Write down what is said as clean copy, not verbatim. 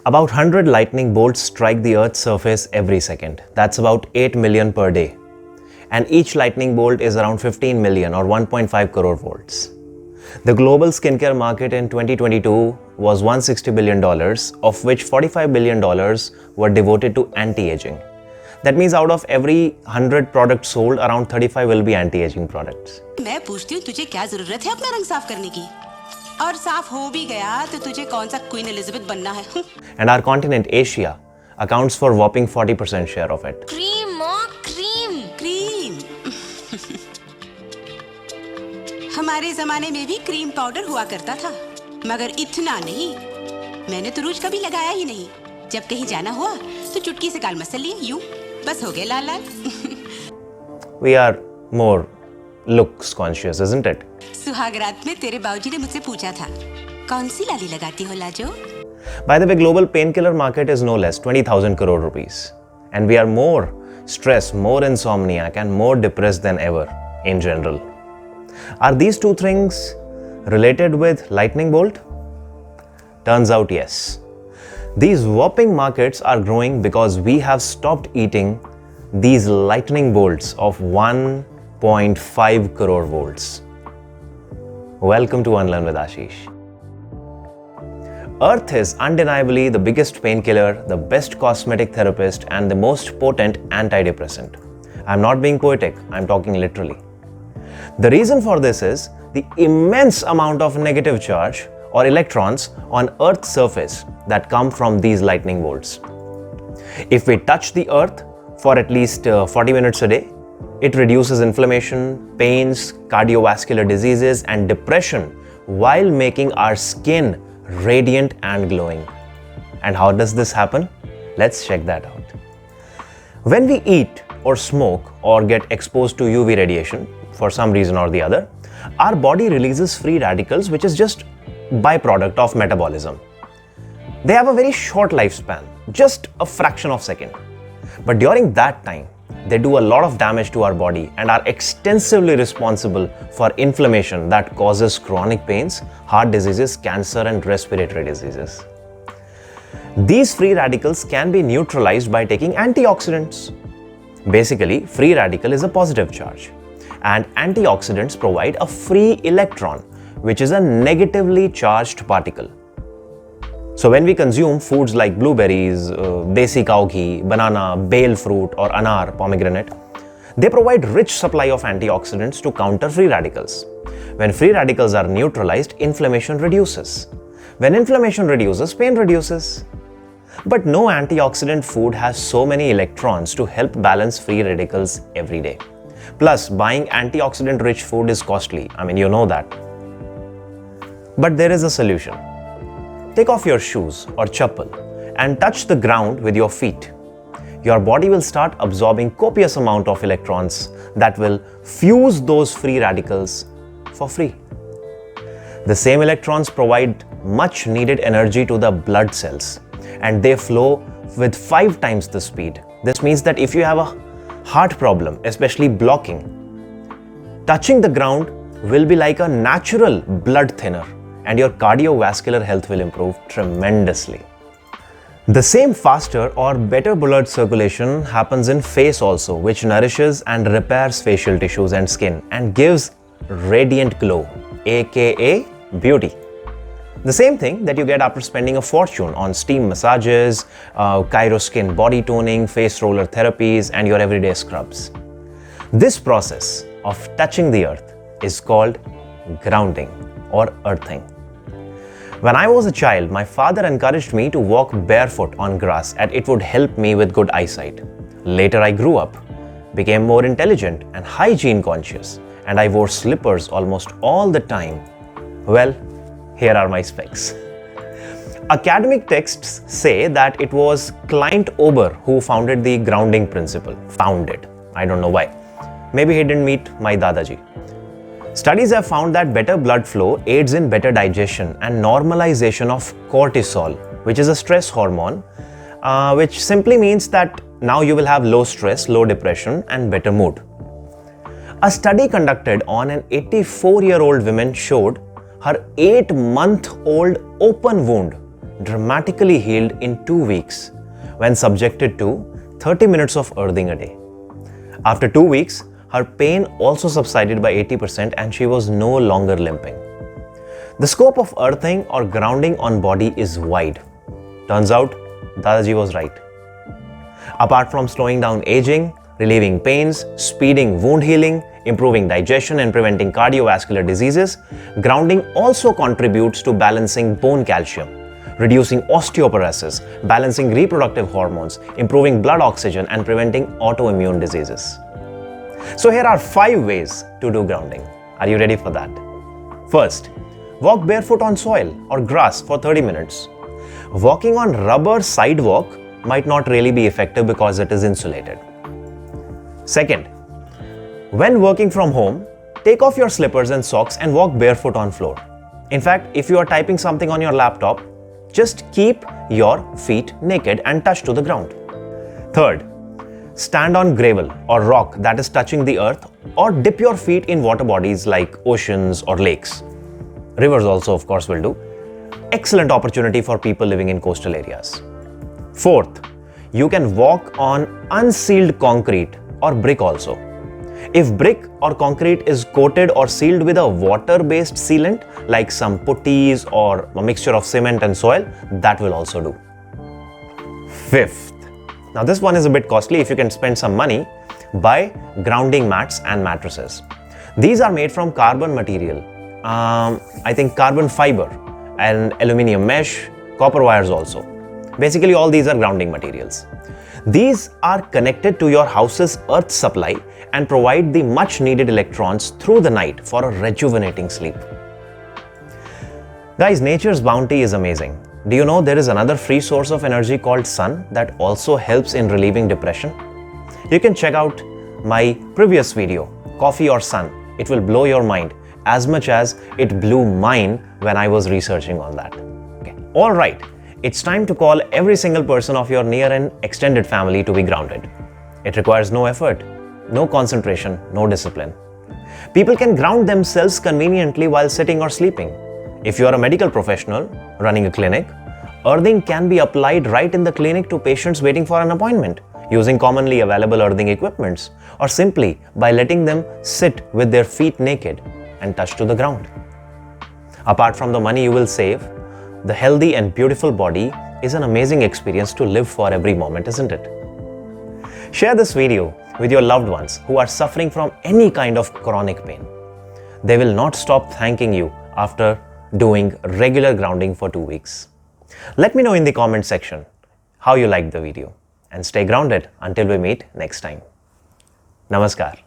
About 100 lightning bolts strike the Earth's surface every second. That's about 8 million per day. And each lightning bolt is around 15 million or 1.5 crore volts. The global skincare market in 2022 was $160 billion, of which $45 billion were devoted to anti-aging. That means out of every 100 products sold, around 35 will be anti-aging products. मैं पूछती हूँ तुझे क्या जरूरत है अपना रंग साफ करने की? और साफ हो भी गया तो तुझे कौन सा क्वीन एलिजाबेथ बनना है? And our continent, Asia, accounts for whopping 40% share of it. Cream, cream. Cream. हमारे जमाने में भी क्रीम पाउडर हुआ करता था, मगर इतना नहीं। मैंने तो रोज कभी लगाया ही नहीं। जब कहीं जाना हुआ तो चुटकी से गाल मसल लिए, यूं बस हो गए लाल लाल। We are more looks conscious, isn't it? सुहागरात में तेरे बाबूजी ने मुझसे पूछा था, कौन सी लाली लगाती हो Lajo? By the way, global painkiller market is no less 20,000 crore rupees. And we are more stressed, more insomniac and more depressed than ever in general. Are these two things related with lightning bolt? Turns out yes. These whopping markets are growing because we have stopped eating these lightning bolts of 1.5 crore volts. Welcome to Unlearn with Ashish. Earth is undeniably the biggest painkiller, the best cosmetic therapist, and the most potent antidepressant. I'm not being poetic, I'm talking literally. The reason for this is the immense amount of negative charge or electrons on Earth's surface that come from these lightning bolts. If we touch the Earth for at least 40 minutes a day, it reduces inflammation, pains, cardiovascular diseases, and depression while making our skin radiant and glowing. And how does this happen? Let's check that out. When we eat or smoke or get exposed to UV radiation for some reason or the other, our body releases free radicals, which is just byproduct of metabolism. They have a very short lifespan, just a fraction of a second. But during that time, they do a lot of damage to our body and are extensively responsible for inflammation that causes chronic pains, heart diseases, cancer, and respiratory diseases. These free radicals can be neutralized by taking antioxidants. Basically, free radical is a positive charge, and antioxidants provide a free electron, which is a negatively charged particle. So when we consume foods like blueberries, desi cow ghee, banana, bale fruit, or anar, pomegranate, they provide rich supply of antioxidants to counter free radicals. When free radicals are neutralized, inflammation reduces. When inflammation reduces, pain reduces. But no antioxidant food has so many electrons to help balance free radicals every day. Plus, buying antioxidant-rich food is costly. I mean, you know that. But there is a solution. Take off your shoes or chappal and touch the ground with your feet. Your body will start absorbing copious amount of electrons that will fuse those free radicals for free. The same electrons provide much needed energy to the blood cells, and they flow with 5 times the speed. This means that if you have a heart problem, especially blocking, touching the ground will be like a natural blood thinner, and your cardiovascular health will improve tremendously. The same faster or better blood circulation happens in face also, which nourishes and repairs facial tissues and skin and gives radiant glow, aka beauty. The same thing that you get after spending a fortune on steam massages, Skin body toning, face roller therapies, and your everyday scrubs. This process of touching the earth is called grounding or earthing. When I was a child, my father encouraged me to walk barefoot on grass and it would help me with good eyesight. Later I grew up, became more intelligent and hygiene conscious, and I wore slippers almost all the time. Well, here are my specs. Academic texts say that it was Clint Ober who founded the grounding principle. Founded. I don't know why. Maybe he didn't meet my Dadaji. Studies have found that better blood flow aids in better digestion and normalization of cortisol, which is a stress hormone, which simply means that now you will have low stress, low depression, and better mood. A study conducted on an 84-year-old woman showed her 8-month-old open wound dramatically healed in 2 weeks when subjected to 30 minutes of earthing a day. After 2 weeks, her pain also subsided by 80% and she was no longer limping. The scope of earthing or grounding on body is wide. Turns out, Dadaji was right. Apart from slowing down aging, relieving pains, speeding wound healing, improving digestion and preventing cardiovascular diseases, grounding also contributes to balancing bone calcium, reducing osteoporosis, balancing reproductive hormones, improving blood oxygen and preventing autoimmune diseases. So here are 5 ways to do grounding. Are you ready for that? First, walk barefoot on soil or grass for 30 minutes. Walking on rubber sidewalk might not really be effective because it is insulated. Second, when working from home, take off your slippers and socks and walk barefoot on floor. In fact, if you are typing something on your laptop, just keep your feet naked and touch to the ground. Third, stand on gravel or rock that is touching the earth or dip your feet in water bodies like oceans or lakes. Rivers also, of course, will do. Excellent opportunity for people living in coastal areas. Fourth, you can walk on unsealed concrete or brick also. If brick or concrete is coated or sealed with a water-based sealant like some putties or a mixture of cement and soil, that will also do. Fifth, now this one is a bit costly. If you can spend some money, buy grounding mats and mattresses. These are made from carbon material, I think carbon fiber and aluminium mesh, copper wires also. Basically all these are grounding materials. These are connected to your house's earth supply and provide the much needed electrons through the night for a rejuvenating sleep. Guys, nature's bounty is amazing. Do you know there is another free source of energy called sun that also helps in relieving depression? You can check out my previous video, Coffee or Sun. It will blow your mind as much as it blew mine when I was researching on that. Okay. All right. It's time to call every single person of your near and extended family to be grounded. It requires no effort, no concentration, no discipline. People can ground themselves conveniently while sitting or sleeping. If you are a medical professional running a clinic, earthing can be applied right in the clinic to patients waiting for an appointment using commonly available earthing equipments or simply by letting them sit with their feet naked and touch to the ground. Apart from the money you will save, the healthy and beautiful body is an amazing experience to live for every moment, isn't it? Share this video with your loved ones who are suffering from any kind of chronic pain. They will not stop thanking you after doing regular grounding for 2 weeks. Let me know in the comment section how you liked the video and stay grounded until we meet next time. Namaskar.